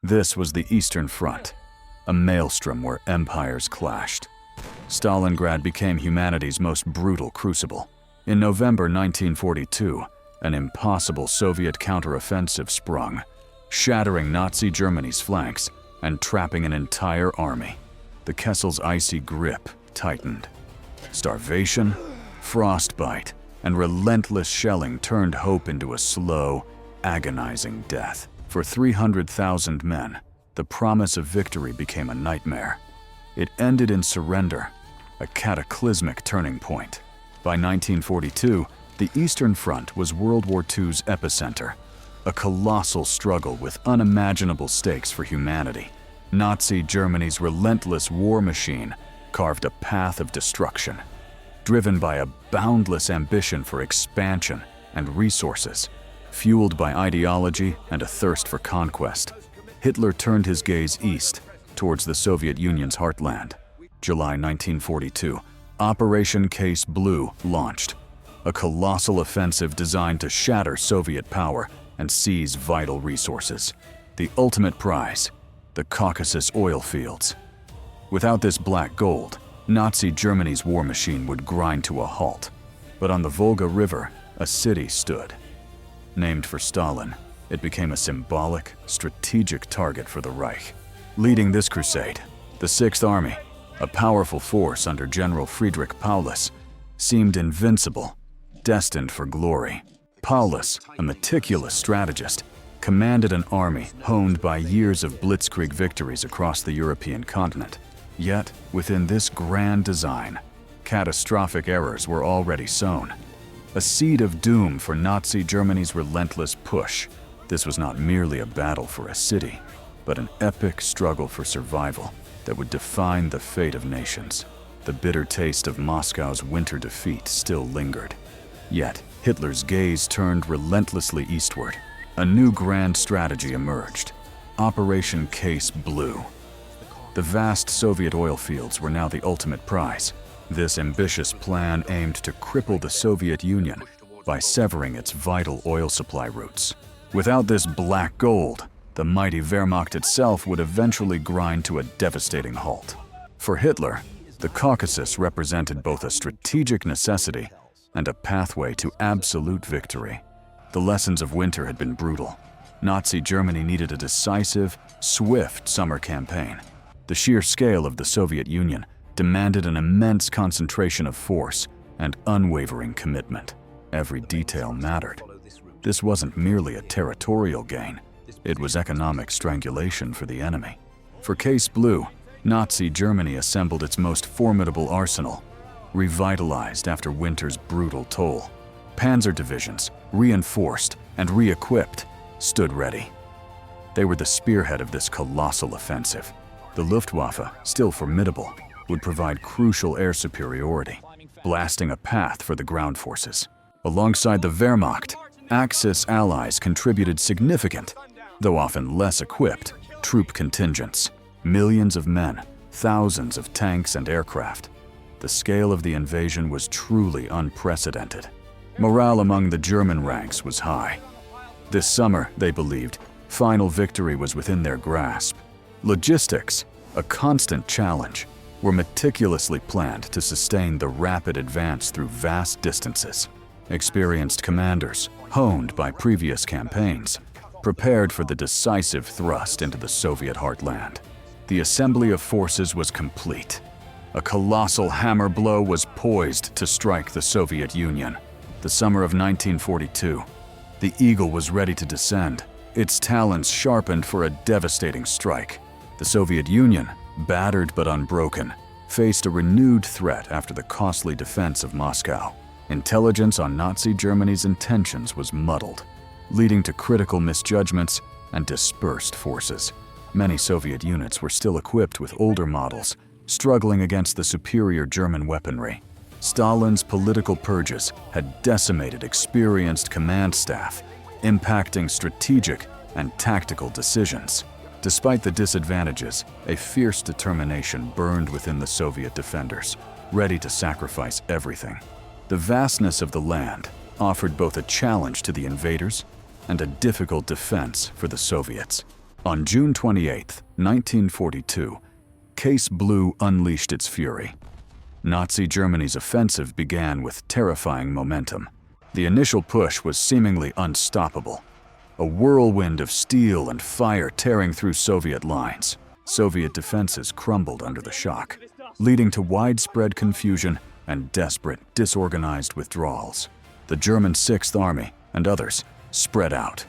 This was the Eastern Front, a maelstrom where empires clashed. Stalingrad became humanity's most brutal crucible. In November 1942, an impossible Soviet counteroffensive sprung, shattering Nazi Germany's flanks and trapping an entire army. The Kessel's icy grip tightened. Starvation, frostbite, and relentless shelling turned hope into a slow, agonizing death. For 300,000 men, the promise of victory became a nightmare. It ended in surrender, a cataclysmic turning point. By 1942, the Eastern Front was World War II's epicenter, a colossal struggle with unimaginable stakes for humanity. Nazi Germany's relentless war machine carved a path of destruction. Driven by a boundless ambition for expansion and resources, fueled by ideology and a thirst for conquest, Hitler turned his gaze east towards the Soviet Union's heartland. July 1942, Operation Case Blue launched, a colossal offensive designed to shatter Soviet power and seize vital resources. The ultimate prize, the Caucasus oil fields. Without this black gold, Nazi Germany's war machine would grind to a halt. But on the Volga River, a city stood. Named for Stalin, it became a symbolic, strategic target for the Reich. Leading this crusade, the Sixth Army, a powerful force under General Friedrich Paulus, seemed invincible, destined for glory. Paulus, a meticulous strategist, commanded an army honed by years of blitzkrieg victories across the European continent. Yet, within this grand design, catastrophic errors were already sown. A seed of doom for Nazi Germany's relentless push. This was not merely a battle for a city, but an epic struggle for survival that would define the fate of nations. The bitter taste of Moscow's winter defeat still lingered. Yet, Hitler's gaze turned relentlessly eastward. A new grand strategy emerged, Operation Case Blue. The vast Soviet oil fields were now the ultimate prize. This ambitious plan aimed to cripple the Soviet Union by severing its vital oil supply routes. Without this black gold, the mighty Wehrmacht itself would eventually grind to a devastating halt. For Hitler, the Caucasus represented both a strategic necessity and a pathway to absolute victory. The lessons of winter had been brutal. Nazi Germany needed a decisive, swift summer campaign. The sheer scale of the Soviet Union demanded an immense concentration of force and unwavering commitment. Every detail mattered. This wasn't merely a territorial gain. It was economic strangulation for the enemy. For Case Blue, Nazi Germany assembled its most formidable arsenal, revitalized after winter's brutal toll. Panzer divisions, reinforced and re-equipped, stood ready. They were the spearhead of this colossal offensive. The Luftwaffe, still formidable, would provide crucial air superiority, blasting a path for the ground forces. Alongside the Wehrmacht, Axis allies contributed significant, though often less equipped, troop contingents. Millions of men, thousands of tanks and aircraft. The scale of the invasion was truly unprecedented. Morale among the German ranks was high. This summer, they believed, final victory was within their grasp. Logistics, a constant challenge, were meticulously planned to sustain the rapid advance through vast distances. Experienced commanders, honed by previous campaigns, prepared for the decisive thrust into the Soviet heartland. The assembly of forces was complete. A colossal hammer blow was poised to strike the Soviet Union. The summer of 1942, the eagle was ready to descend, its talons sharpened for a devastating strike. The Soviet Union, battered but unbroken, faced a renewed threat after the costly defense of Moscow. Intelligence on Nazi Germany's intentions was muddled, leading to critical misjudgments and dispersed forces. Many Soviet units were still equipped with older models, struggling against the superior German weaponry. Stalin's political purges had decimated experienced command staff, impacting strategic and tactical decisions. Despite the disadvantages, a fierce determination burned within the Soviet defenders, ready to sacrifice everything. The vastness of the land offered both a challenge to the invaders and a difficult defense for the Soviets. On June 28, 1942, Case Blue unleashed its fury. Nazi Germany's offensive began with terrifying momentum. The initial push was seemingly unstoppable. A whirlwind of steel and fire tearing through Soviet lines. Soviet defenses crumbled under the shock, leading to widespread confusion and desperate, disorganized withdrawals. The German Sixth Army and others spread out,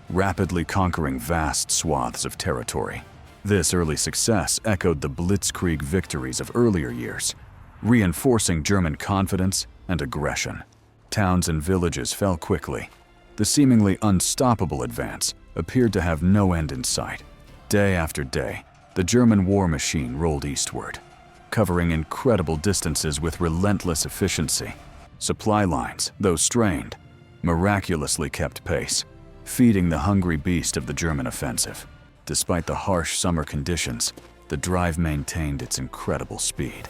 rapidly conquering vast swaths of territory. This early success echoed the blitzkrieg victories of earlier years, reinforcing German confidence and aggression. Towns and villages fell quickly. The seemingly unstoppable advance appeared to have no end in sight. Day after day, the German war machine rolled eastward, covering incredible distances with relentless efficiency. Supply lines, though strained, miraculously kept pace, feeding the hungry beast of the German offensive. Despite the harsh summer conditions, the drive maintained its incredible speed.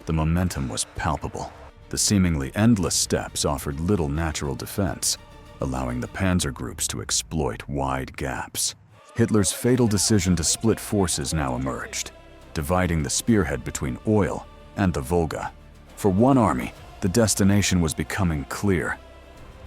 The momentum was palpable. The seemingly endless steppes offered little natural defense, allowing the panzer groups to exploit wide gaps. Hitler's fatal decision to split forces now emerged, dividing the spearhead between oil and the Volga. For one army, the destination was becoming clear: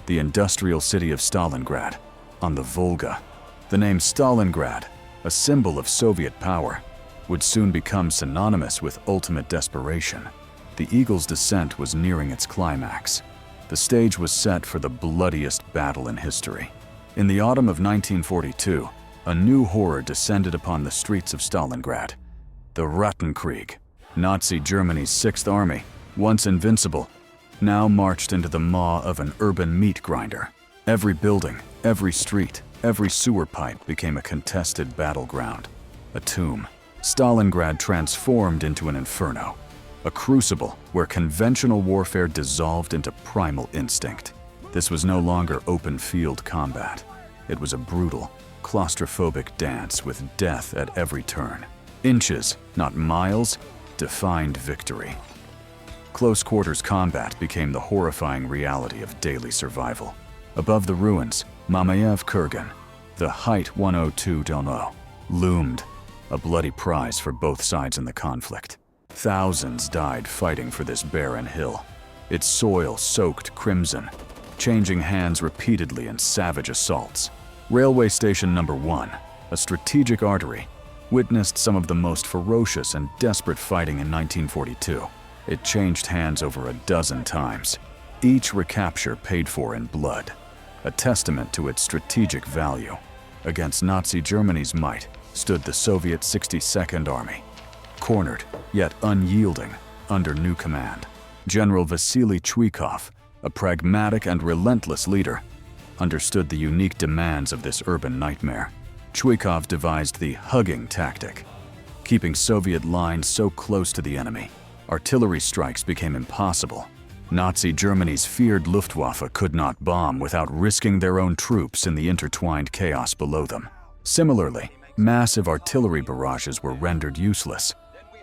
the industrial city of Stalingrad, on the Volga. The name Stalingrad, a symbol of Soviet power, would soon become synonymous with ultimate desperation. The Eagle's descent was nearing its climax. The stage was set for the bloodiest battle in history. In the autumn of 1942, a new horror descended upon the streets of Stalingrad. The Rattenkrieg. Nazi Germany's Sixth Army, once invincible, now marched into the maw of an urban meat grinder. Every building, every street, every sewer pipe became a contested battleground. A tomb. Stalingrad transformed into an inferno. A crucible where conventional warfare dissolved into primal instinct. This was no longer open field combat. It was a brutal, claustrophobic dance with death at every turn. Inches, not miles, defined victory. Close quarters combat became the horrifying reality of daily survival. Above the ruins, Mamayev Kurgan, the height 102.0, loomed, a bloody prize for both sides in the conflict. Thousands died fighting for this barren hill, its soil soaked crimson, changing hands repeatedly in savage assaults. Railway Station Number 1, a strategic artery, witnessed some of the most ferocious and desperate fighting in 1942. It changed hands over a dozen times, each recapture paid for in blood, a testament to its strategic value. Against Nazi Germany's might stood the Soviet 62nd Army, cornered yet unyielding under new command. General Vasily Chuikov, a pragmatic and relentless leader, understood the unique demands of this urban nightmare. Chuikov devised the hugging tactic, keeping Soviet lines so close to the enemy. Artillery strikes became impossible. Nazi Germany's feared Luftwaffe could not bomb without risking their own troops in the intertwined chaos below them. Similarly, massive artillery barrages were rendered useless.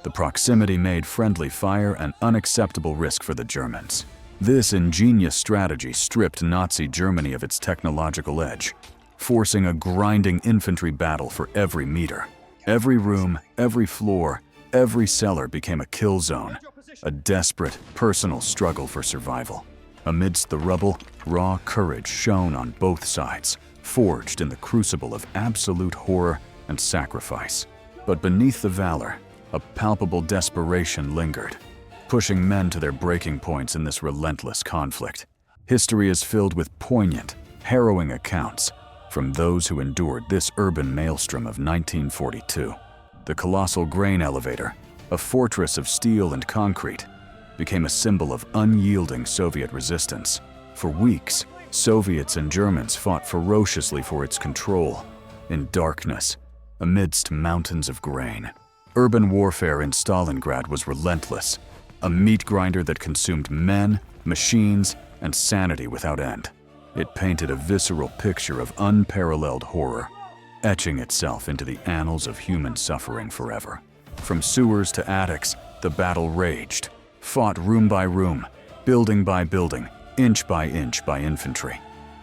The proximity made friendly fire an unacceptable risk for the Germans. This ingenious strategy stripped Nazi Germany of its technological edge, forcing a grinding infantry battle for every meter. Every room, every floor, every cellar became a kill zone, a desperate, personal struggle for survival. Amidst the rubble, raw courage shone on both sides, forged in the crucible of absolute horror and sacrifice. But beneath the valor, a palpable desperation lingered, pushing men to their breaking points in this relentless conflict. History is filled with poignant, harrowing accounts from those who endured this urban maelstrom of 1942. The colossal grain elevator, a fortress of steel and concrete, became a symbol of unyielding Soviet resistance. For weeks, Soviets and Germans fought ferociously for its control, in darkness, amidst mountains of grain. Urban warfare in Stalingrad was relentless, a meat grinder that consumed men, machines, and sanity without end. It painted a visceral picture of unparalleled horror, etching itself into the annals of human suffering forever. From sewers to attics, the battle raged, fought room by room, building by building, inch by infantry.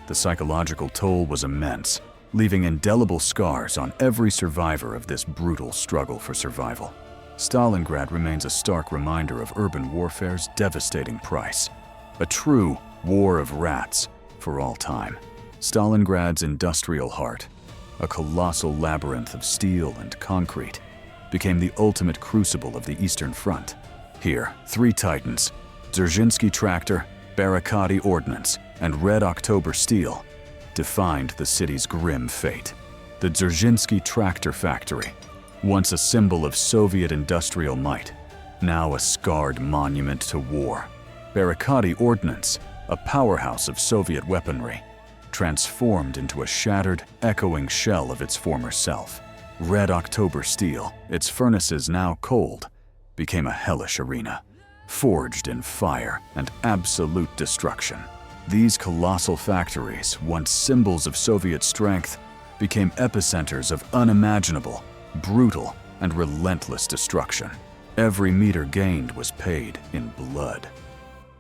The psychological toll was immense. leaving indelible scars on every survivor of this brutal struggle for survival. Stalingrad remains a stark reminder of urban warfare's devastating price, a true war of rats for all time. Stalingrad's industrial heart, a colossal labyrinth of steel and concrete, became the ultimate crucible of the Eastern Front. Here, three titans, Dzerzhinsky Tractor, Barricadi Ordnance, and Red October Steel, defined the city's grim fate. The Dzerzhinsky Tractor Factory, once a symbol of Soviet industrial might, now a scarred monument to war. Barricadi Ordnance, a powerhouse of Soviet weaponry, transformed into a shattered, echoing shell of its former self. Red October Steel, its furnaces now cold, became a hellish arena, forged in fire and absolute destruction. These colossal factories, once symbols of Soviet strength, became epicenters of unimaginable, brutal, and relentless destruction. Every meter gained was paid in blood.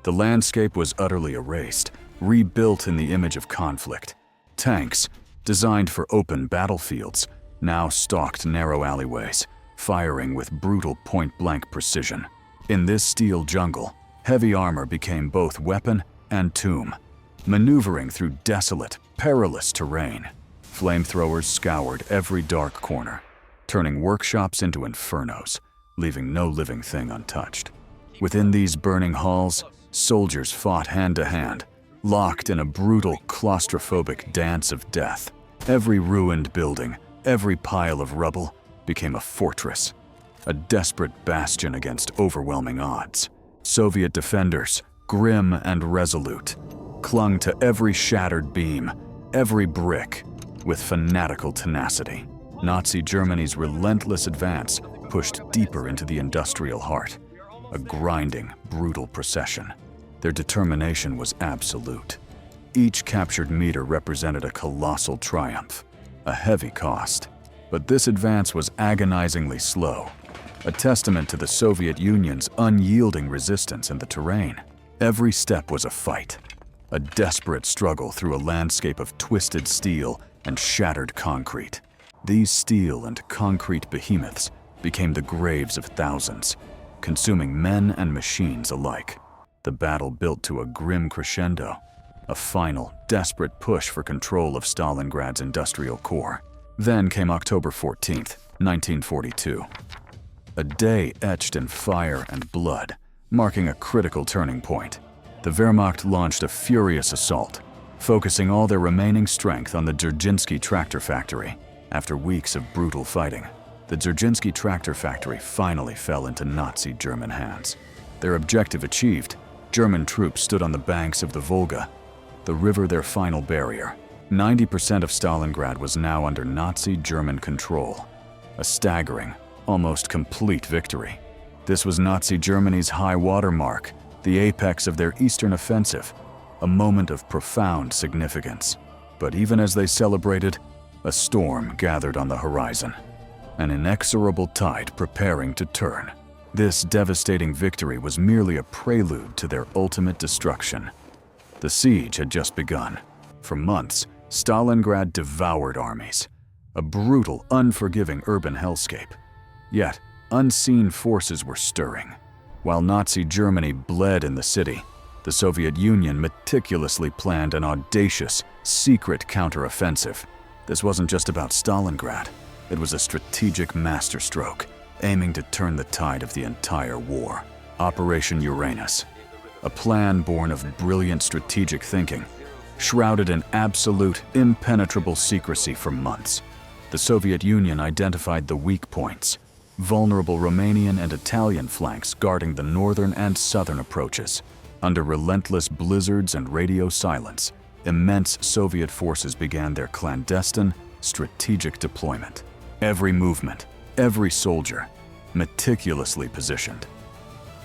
The landscape was utterly erased, rebuilt in the image of conflict. Tanks, designed for open battlefields, now stalked narrow alleyways, firing with brutal point-blank precision. In this steel jungle, heavy armor became both weapon and tomb, maneuvering through desolate, perilous terrain. Flamethrowers scoured every dark corner, turning workshops into infernos, leaving no living thing untouched. Within these burning halls, soldiers fought hand-to-hand, locked in a brutal, claustrophobic dance of death. Every ruined building, every pile of rubble became a fortress, a desperate bastion against overwhelming odds. Soviet defenders, grim and resolute, clung to every shattered beam, every brick, with fanatical tenacity. Nazi Germany's relentless advance pushed deeper into the industrial heart, a grinding, brutal procession. Their determination was absolute. Each captured meter represented a colossal triumph, a heavy cost. But this advance was agonizingly slow, a testament to the Soviet Union's unyielding resistance in the terrain. Every step was a fight, a desperate struggle through a landscape of twisted steel and shattered concrete. These steel and concrete behemoths became the graves of thousands, consuming men and machines alike. The battle built to a grim crescendo, a final, desperate push for control of Stalingrad's industrial core. Then came October 14th, 1942. A day etched in fire and blood, marking a critical turning point. The Wehrmacht launched a furious assault, focusing all their remaining strength on the Dzerzhinsky Tractor Factory. After weeks of brutal fighting, the Dzerzhinsky Tractor Factory finally fell into Nazi German hands. Their objective achieved, German troops stood on the banks of the Volga, the river their final barrier. 90% of Stalingrad was now under Nazi German control. A staggering, almost complete victory. This was Nazi Germany's high water mark, the apex of their eastern offensive, a moment of profound significance. But even as they celebrated, a storm gathered on the horizon, an inexorable tide preparing to turn. This devastating victory was merely a prelude to their ultimate destruction. The siege had just begun. For months, Stalingrad devoured armies, a brutal, unforgiving urban hellscape. Yet, unseen forces were stirring. While Nazi Germany bled in the city, the Soviet Union meticulously planned an audacious, secret counteroffensive. This wasn't just about Stalingrad. It was a strategic masterstroke, aiming to turn the tide of the entire war. Operation Uranus, a plan born of brilliant strategic thinking, shrouded in absolute, impenetrable secrecy for months. The Soviet Union identified the weak points, vulnerable Romanian and Italian flanks guarding the northern and southern approaches. Under relentless blizzards and radio silence, immense Soviet forces began their clandestine, strategic deployment. Every movement, every soldier, meticulously positioned.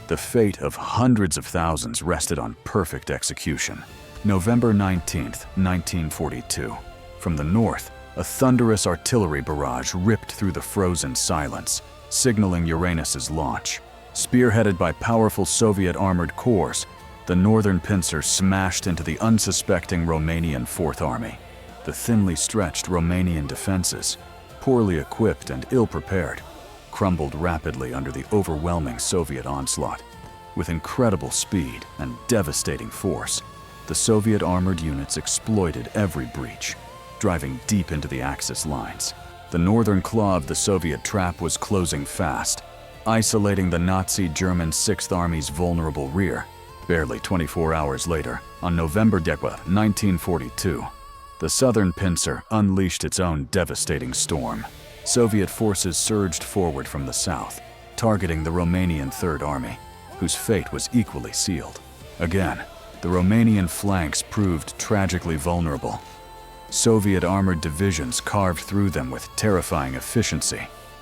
The fate of hundreds of thousands rested on perfect execution. November 19th, 1942. From the north, a thunderous artillery barrage ripped through the frozen silence, signaling Uranus's launch. Spearheaded by powerful Soviet armored corps, the northern pincer smashed into the unsuspecting Romanian Fourth Army. The thinly stretched Romanian defenses, poorly equipped and ill-prepared, crumbled rapidly under the overwhelming Soviet onslaught. With incredible speed and devastating force, the Soviet armored units exploited every breach, driving deep into the Axis lines. The northern claw of the Soviet trap was closing fast, isolating the Nazi German Sixth Army's vulnerable rear. Barely 24 hours later, on November 10, 1942, the southern pincer unleashed its own devastating storm. Soviet forces surged forward from the south, targeting the Romanian Third Army, whose fate was equally sealed. Again, the Romanian flanks proved tragically vulnerable. Soviet armored divisions carved through them with terrifying efficiency.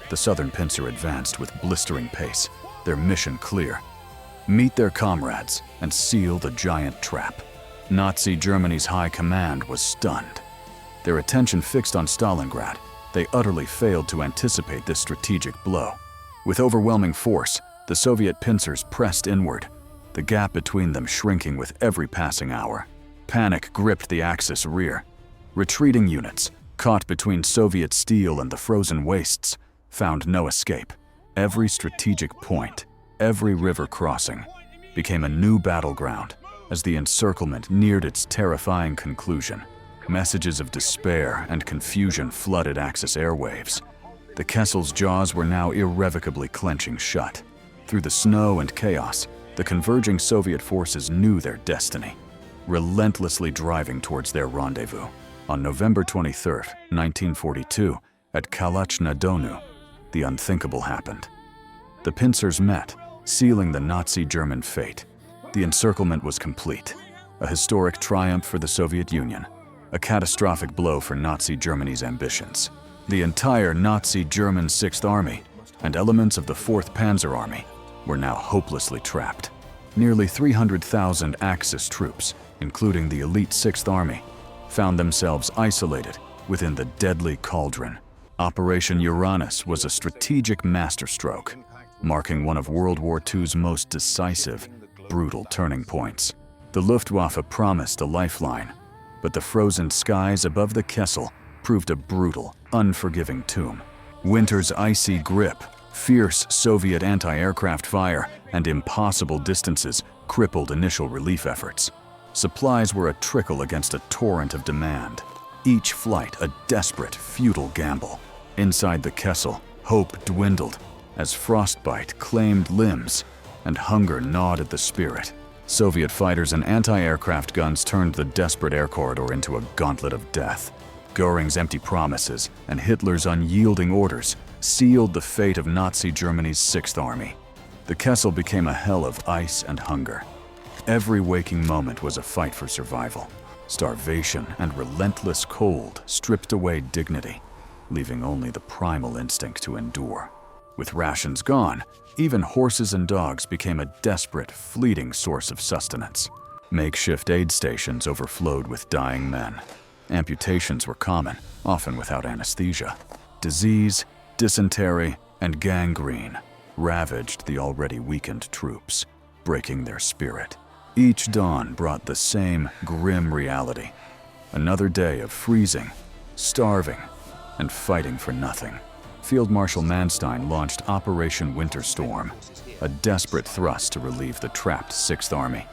The southern pincer advanced with blistering pace, their mission clear: meet their comrades and seal the giant trap. Nazi Germany's high command was stunned. Their attention fixed on Stalingrad, they utterly failed to anticipate this strategic blow. With overwhelming force, the Soviet pincers pressed inward, the gap between them shrinking with every passing hour. Panic gripped the Axis rear. Retreating units, caught between Soviet steel and the frozen wastes, found no escape. Every strategic point, every river crossing, became a new battleground as the encirclement neared its terrifying conclusion. Messages of despair and confusion flooded Axis airwaves. The Kessel's jaws were now irrevocably clenching shut. Through the snow and chaos, the converging Soviet forces knew their destiny, relentlessly driving towards their rendezvous. On November 23, 1942, at Kalach-na-Donu, the unthinkable happened. The pincers met, sealing the Nazi-German fate. The encirclement was complete, a historic triumph for the Soviet Union, a catastrophic blow for Nazi Germany's ambitions. The entire Nazi German Sixth Army and elements of the 4th Panzer Army were now hopelessly trapped. Nearly 300,000 Axis troops, including the elite 6th Army, found themselves isolated within the deadly cauldron. Operation Uranus was a strategic masterstroke, marking one of World War II's most decisive, brutal turning points. The Luftwaffe promised a lifeline, but the frozen skies above the Kessel proved a brutal, unforgiving tomb. Winter's icy grip, fierce Soviet anti-aircraft fire, and impossible distances crippled initial relief efforts. Supplies were a trickle against a torrent of demand, each flight a desperate, futile gamble. Inside the Kessel, hope dwindled as frostbite claimed limbs and hunger gnawed at the spirit. Soviet fighters and anti-aircraft guns turned the desperate air corridor into a gauntlet of death. Göring's empty promises and Hitler's unyielding orders sealed the fate of Nazi Germany's Sixth Army. The Kessel became a hell of ice and hunger. Every waking moment was a fight for survival. Starvation and relentless cold stripped away dignity, leaving only the primal instinct to endure. With rations gone, even horses and dogs became a desperate, fleeting source of sustenance. Makeshift aid stations overflowed with dying men. Amputations were common, often without anesthesia. Disease, dysentery, and gangrene ravaged the already weakened troops, breaking their spirit. Each dawn brought the same grim reality. Another day of freezing, starving, and fighting for nothing. Field Marshal Manstein launched Operation Winter Storm, a desperate thrust to relieve the trapped Sixth Army.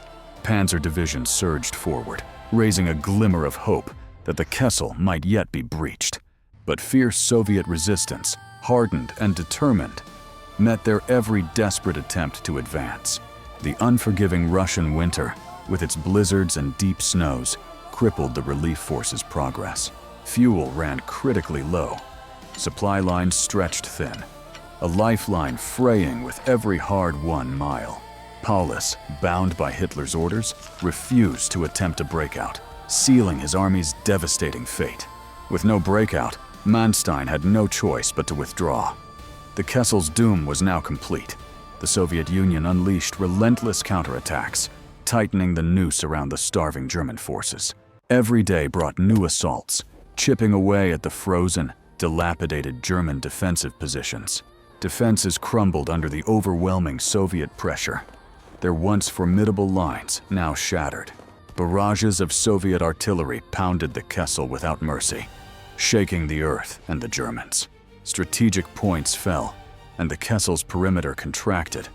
Panzer divisions surged forward, raising a glimmer of hope that the Kessel might yet be breached. But fierce Soviet resistance, hardened and determined, met their every desperate attempt to advance. The unforgiving Russian winter, with its blizzards and deep snows, crippled the relief forces' progress. Fuel ran critically low. Supply lines stretched thin, a lifeline fraying with every hard-won mile. Paulus, bound by Hitler's orders, refused to attempt a breakout, sealing his army's devastating fate. With no breakout, Manstein had no choice but to withdraw. The Kessel's doom was now complete. The Soviet Union unleashed relentless counterattacks, tightening the noose around the starving German forces. Every day brought new assaults, chipping away at the frozen, dilapidated German defensive positions. Defenses crumbled under the overwhelming Soviet pressure, their once formidable lines now shattered. Barrages of Soviet artillery pounded the Kessel without mercy, shaking the earth and the Germans. Strategic points fell, and the Kessel's perimeter contracted,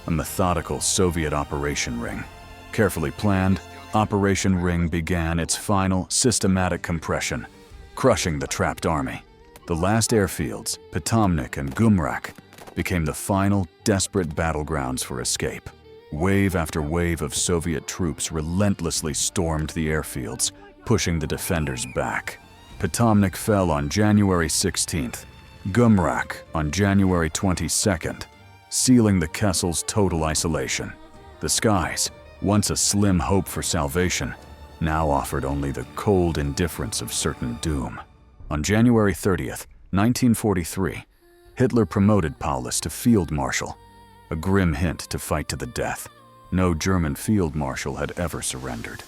a methodical Soviet operation ring. Carefully planned, Operation Ring began its final, systematic compression, crushing the trapped army. The last airfields, Potomnik and Gumrak, became the final, desperate battlegrounds for escape. Wave after wave of Soviet troops relentlessly stormed the airfields, pushing the defenders back. Potomnik fell on January 16th, Gumrak on January 22nd, sealing the Kessel's total isolation. The skies, once a slim hope for salvation, now offered only the cold indifference of certain doom. On January 30th, 1943, Hitler promoted Paulus to field marshal, a grim hint to fight to the death. No German field marshal had ever surrendered.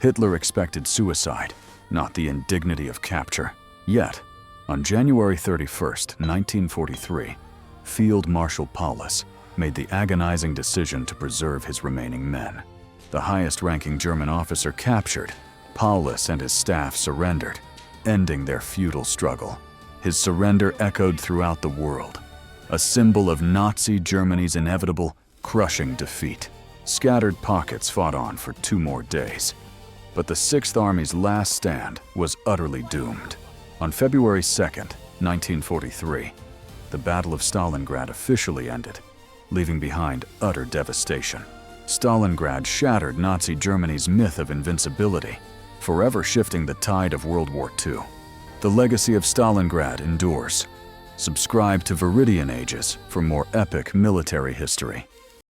Hitler expected suicide, not the indignity of capture. Yet, on January 31st, 1943, Field Marshal Paulus made the agonizing decision to preserve his remaining men. The highest-ranking German officer captured, Paulus and his staff surrendered, ending their futile struggle. His surrender echoed throughout the world, a symbol of Nazi Germany's inevitable, crushing defeat. Scattered pockets fought on for 2 more days, but the Sixth Army's last stand was utterly doomed. On February 2nd, 1943, the Battle of Stalingrad officially ended, leaving behind utter devastation. Stalingrad shattered Nazi Germany's myth of invincibility, forever shifting the tide of World War II. The legacy of Stalingrad endures. Subscribe to Viridian Ages for more epic military history.